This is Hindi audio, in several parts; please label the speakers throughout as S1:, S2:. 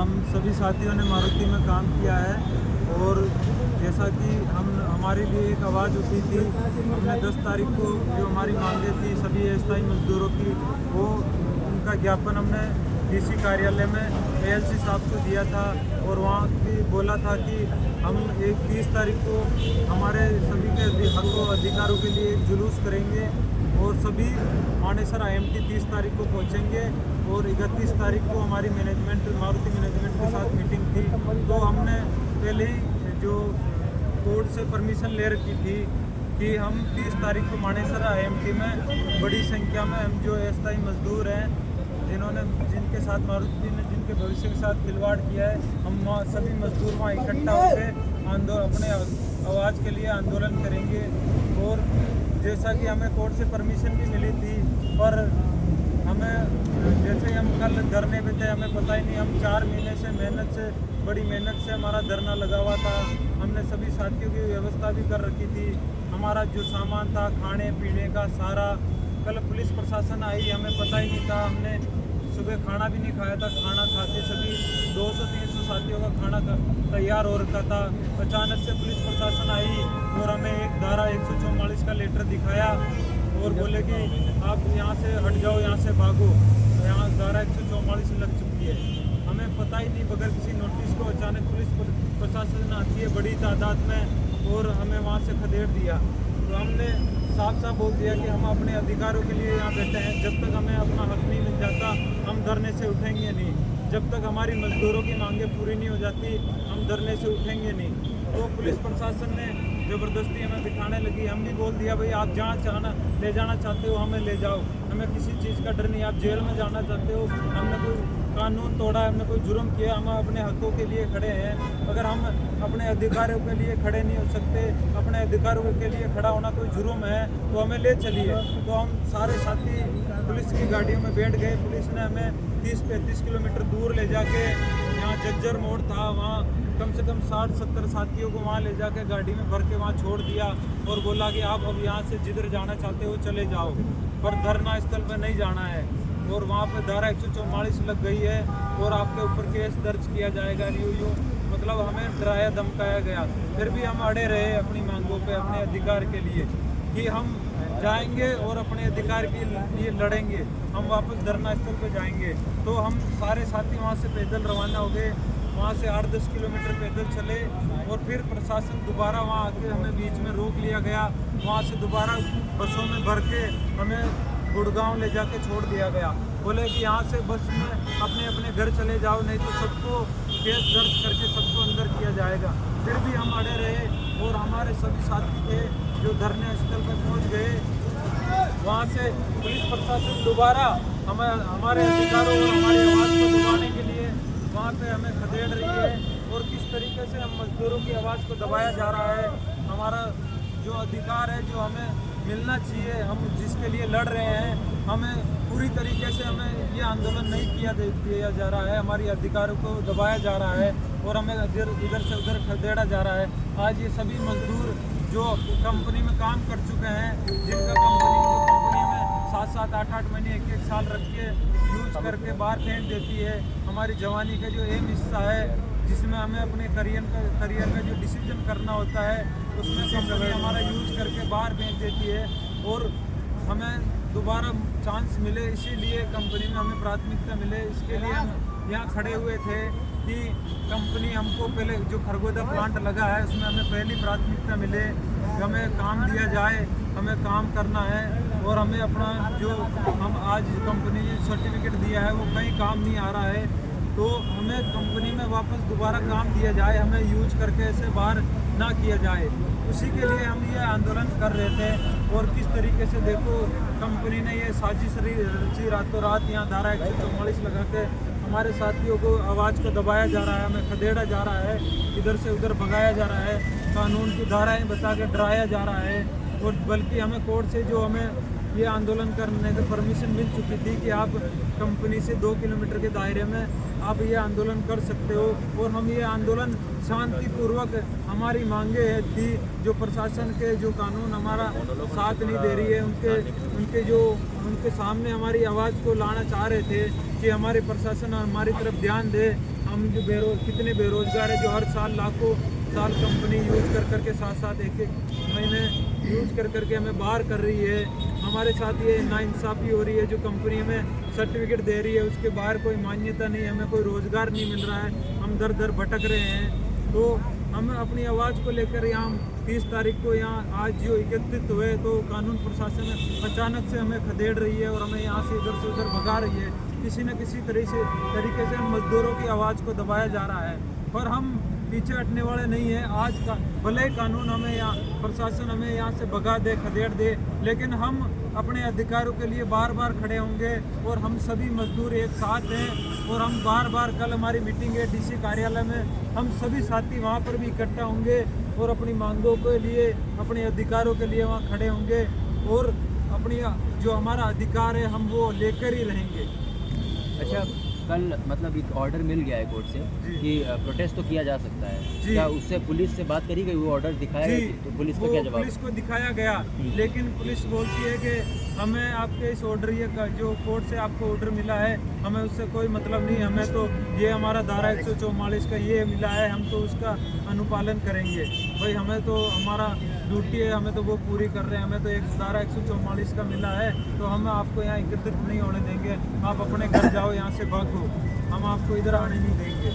S1: हम सभी साथियों ने मारुति में काम किया है और जैसा कि हमारी भी एक आवाज़ उठी थी। हमने 10 तारीख को जो हमारी मांगें थी सभी अस्थायी मजदूरों की, वो उनका ज्ञापन हमने डीसी कार्यालय में एएलसी साहब को दिया था और वहाँ भी बोला था कि हम 30 तारीख को हमारे सभी के हकों अधिकारों के लिए एक जुलूस करेंगे और सभी मानेसर IMT 30 तारीख को पहुंचेंगे और 31 तारीख को हमारी मारुति मैनेजमेंट के साथ मीटिंग थी। तो हमने पहले ही जो कोर्ट से परमिशन ले रखी थी कि हम 30 तारीख को मानेसर IMT में बड़ी संख्या में हम जो अस्थायी मजदूर हैं जिनके साथ मारुति ने जिनके भविष्य के साथ खिलवाड़ किया है, हम सभी मजदूर वहाँ इकट्ठा होकर अपने आवाज़ के लिए आंदोलन करेंगे। और जैसा कि हमें कोर्ट से परमिशन भी मिली थी, पर हमें जैसे हम कल धरने पे थे, हमें पता ही नहीं, हम 4 महीने से बड़ी मेहनत से हमारा धरना लगा हुआ था। हमने सभी साथियों की व्यवस्था भी कर रखी थी। हमारा जो सामान था खाने पीने का सारा, कल पुलिस प्रशासन आई, हमें पता ही नहीं था। हमने सुबह खाना भी नहीं खाया था, खाना खाते सभी 200-300 साथियों का खाना तैयार हो रखा था। अचानक से पुलिस प्रशासन आई और हमें एक धारा 144 का लेटर दिखाया और बोले कि आप यहाँ से हट जाओ, यहाँ से भागो, यहाँ धारा 144 लग चुकी है। हमें पता ही नहीं, बगैर किसी नोटिस को अचानक पुलिस प्रशासन आती है बड़ी तादाद में और हमें वहाँ से खदेड़ दिया। तो हमने साफ बोल दिया कि हम अपने अधिकारों के लिए यहाँ बैठे हैं। जब तक हमें अपना हक नहीं मिल जाता हम धरने से उठेंगे नहीं। जब तक हमारी मजदूरों की मांगें पूरी नहीं हो जाती हम धरने से उठेंगे नहीं। तो पुलिस प्रशासन ने ज़बरदस्ती हमें बिठाने लगी। हम भी बोल दिया, भाई आप जहाँ ले जाना चाहते हो हमें ले जाओ, हमें किसी चीज़ का डर नहीं। आप जेल में जाना चाहते हो, हमने कोई कानून तोड़ा, हमने कोई जुर्म किया, हम अपने हकों के लिए खड़े हैं। अगर हम अपने अधिकारों के लिए खड़े नहीं हो सकते, अपने अधिकारों के लिए खड़ा होना कोई जुर्म है, तो हमें ले चलिए। तो हम सारे साथी पुलिस की गाड़ियों में बैठ गए। पुलिस ने हमें 30-35 किलोमीटर दूर ले जाके, यहाँ जज्जर मोड़ था, वहाँ कम से कम 60-70 साथियों को वहाँ ले जाके गाड़ी में भर के वहाँ छोड़ दिया और बोला कि आप अब यहाँ से जिधर जाना चाहते हो चले जाओ, पर धरना स्थल पर नहीं जाना है। और वहाँ पे धारा 144 लग गई है और आपके ऊपर केस दर्ज किया जाएगा। यूँ मतलब हमें डराया धमकाया गया। फिर भी हम अड़े रहे अपनी मांगों पे, अपने अधिकार के लिए कि हम जाएंगे और अपने अधिकार के लिए लड़ेंगे, हम वापस धरना स्थल पे जाएंगे। तो हम सारे साथी वहाँ से पैदल रवाना हो गए। वहाँ से 8-10 किलोमीटर पैदल चले और फिर प्रशासन दोबारा वहाँ आके हमें बीच में रोक लिया गया। वहाँ से दोबारा बसों में भर के हमें गुड़गांव ले जाके छोड़ दिया गया। बोले कि यहाँ से बस में अपने अपने घर चले जाओ, नहीं तो सबको केस दर्ज करके सबको अंदर किया जाएगा। फिर भी हम अड़े रहे और हमारे सभी साथी थे जो धरने स्थल पर पहुँच गए। वहाँ से पुलिस प्रशासन दोबारा हमारे अधिकारों और हमारी आवाज़ को दबाने के लिए वहाँ पे हमें खदेड़ रही है और किस तरीके से हम मजदूरों की आवाज़ को दबाया जा रहा है। हमारा जो अधिकार है, जो हमें मिलना चाहिए, हम जिसके लिए लड़ रहे हैं, हमें पूरी तरीके से हमें ये आंदोलन नहीं दिया जा रहा है। हमारी अधिकारों को दबाया जा रहा है और हमें इधर से उधर खदेड़ा जा रहा है। आज ये सभी मजदूर जो कंपनी में काम कर चुके हैं, जिनका कंपनी में 7-7, 8-8 महीने, 1-1 साल रख के यूज करके बाहर फेंक देती है। हमारी जवानी का जो अहम हिस्सा है, जिसमें हमें अपने करियर का जो डिसीजन करना होता है, उसमें कंपनी हमारा यूज करके बाहर भेज देती है और हमें दोबारा चांस मिले, इसीलिए कंपनी में हमें प्राथमिकता मिले, इसके लिए हम यहाँ खड़े हुए थे कि कंपनी हमको पहले जो खरगोदा प्लांट लगा है उसमें हमें पहली प्राथमिकता मिले, हमें काम दिया जाए, हमें काम करना है और हमें अपना जो हम आज कंपनी ने सर्टिफिकेट दिया है वो कहीं काम नहीं आ रहा है, तो हमें कंपनी में वापस दोबारा काम दिया जाए, हमें यूज करके ऐसे बाहर ना किया जाए। उसी के लिए हम ये आंदोलन कर रहे थे। और किस तरीके से देखो कंपनी ने ये साजिश रची, रातों रात यहाँ धारा 144 लगा के हमारे साथियों को आवाज़ को दबाया जा रहा है, हमें खदेड़ा जा रहा है, इधर से उधर भगाया जा रहा है, कानून की धाराएं बता के डराया जा रहा है। और बल्कि हमें कोर्ट से जो हमें ये आंदोलन करने की परमिशन मिल चुकी थी कि आप कंपनी से 2 किलोमीटर के दायरे में आप ये आंदोलन कर सकते हो। और हम ये आंदोलन शांतिपूर्वक, हमारी मांगे थी जो प्रशासन के जो कानून हमारा साथ नहीं दे रही है, उनके सामने हमारी आवाज़ को लाना चाह रहे थे कि हमारे प्रशासन हमारी तरफ ध्यान दे, हम जो कितने बेरोजगार है जो हर साल लाखों साल कंपनी यूज कर के साथ एक महीने यूज कर के हमें बाहर कर रही है। हमारे साथ ये नाइंसाफ़ी हो रही है, जो कंपनी हमें सर्टिफिकेट दे रही है उसके बाहर कोई मान्यता नहीं, हमें कोई रोज़गार नहीं मिल रहा है, हम दर दर भटक रहे हैं। तो हम अपनी आवाज़ को लेकर यहाँ 30 तारीख को यहाँ आज जो एकत्रित हुए, तो कानून प्रशासन अचानक से हमें खदेड़ रही है और हमें यहाँ से इधर से उधर भगा रही है। किसी न किसी तरीके से हम मज़दूरों की आवाज़ को दबाया जा रहा है, पर हम पीछे हटने वाले नहीं है। आज का भले ही कानून हमें यहाँ प्रशासन हमें यहाँ से भगा दे, खदेड़ दे, लेकिन हम अपने अधिकारों के लिए बार बार खड़े होंगे और हम सभी मजदूर एक साथ हैं। और हम बार बार कल हमारी मीटिंग है डीसी कार्यालय में, हम सभी साथी वहाँ पर भी इकट्ठा होंगे और अपनी मांगों के लिए, अपने अधिकारों के लिए वहाँ खड़े होंगे और अपनी जो हमारा अधिकार है हम वो लेकर ही रहेंगे।
S2: अच्छा, कल मतलब एक ऑर्डर मिल गया है कोर्ट से कि प्रोटेस्ट तो किया जा सकता है, क्या उससे पुलिस से बात करी गई? वो ऑर्डर दिखाया गया तो पुलिस का क्या जवाब?
S1: पुलिस को दिखाया गया, लेकिन पुलिस बोलती है कि हमें आपके इस ऑर्डर ये जो कोर्ट से आपको ऑर्डर मिला है हमें उससे कोई मतलब नहीं, हमें तो ये हमारा धारा 144 का ये मिला है, हम तो उसका अनुपालन करेंगे। भाई हमें तो हमारा ड्यूटी है, हमें तो वो पूरी कर रहे हैं, हमें तो एक धारा 144 का मिला है, तो हम आपको यहाँ एकत्रित नहीं होने देंगे, आप अपने घर जाओ, यहाँ से भागो, हम आपको इधर आने नहीं देंगे,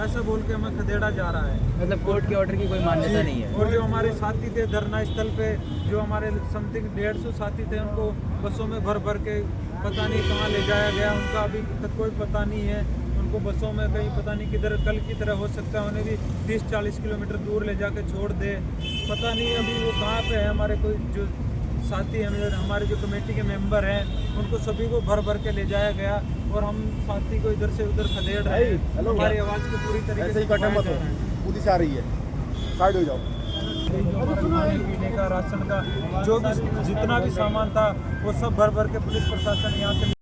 S1: ऐसा बोल के हमें खदेड़ा जा रहा है।
S2: मतलब कोर्ट के ऑर्डर की कोई मान्यता नहीं है।
S1: और जो हमारे साथी थे धरना स्थल पे, जो हमारे समथिंग 150 साथी थे, उनको बसों में भर के पता नहीं कहाँ ले जाया गया, उनका अभी तक कोई पता नहीं है। उनको बसों में कहीं पता नहीं किधर, कल की तरह हो सकता है उन्हें भी 30-40 किलोमीटर दूर ले जाके छोड़ दे, पता नहीं अभी वो कहाँ पे है। हमारे कोई जो साथी हैं, हमारे जो कमेटी के मेंबर हैं, उनको सभी को भर के ले जाया गया और हम साथी को इधर से उधर खदेड़ रहे हैं। हमारी आवाज़ को पूरी तरीके से
S3: पुलिस आ रही है, साइड हो जाओ।
S1: जो हमारा खाने पीने का, राशन का, जो भी जितना भी सामान था वो सब भर के पुलिस प्रशासन यहाँ से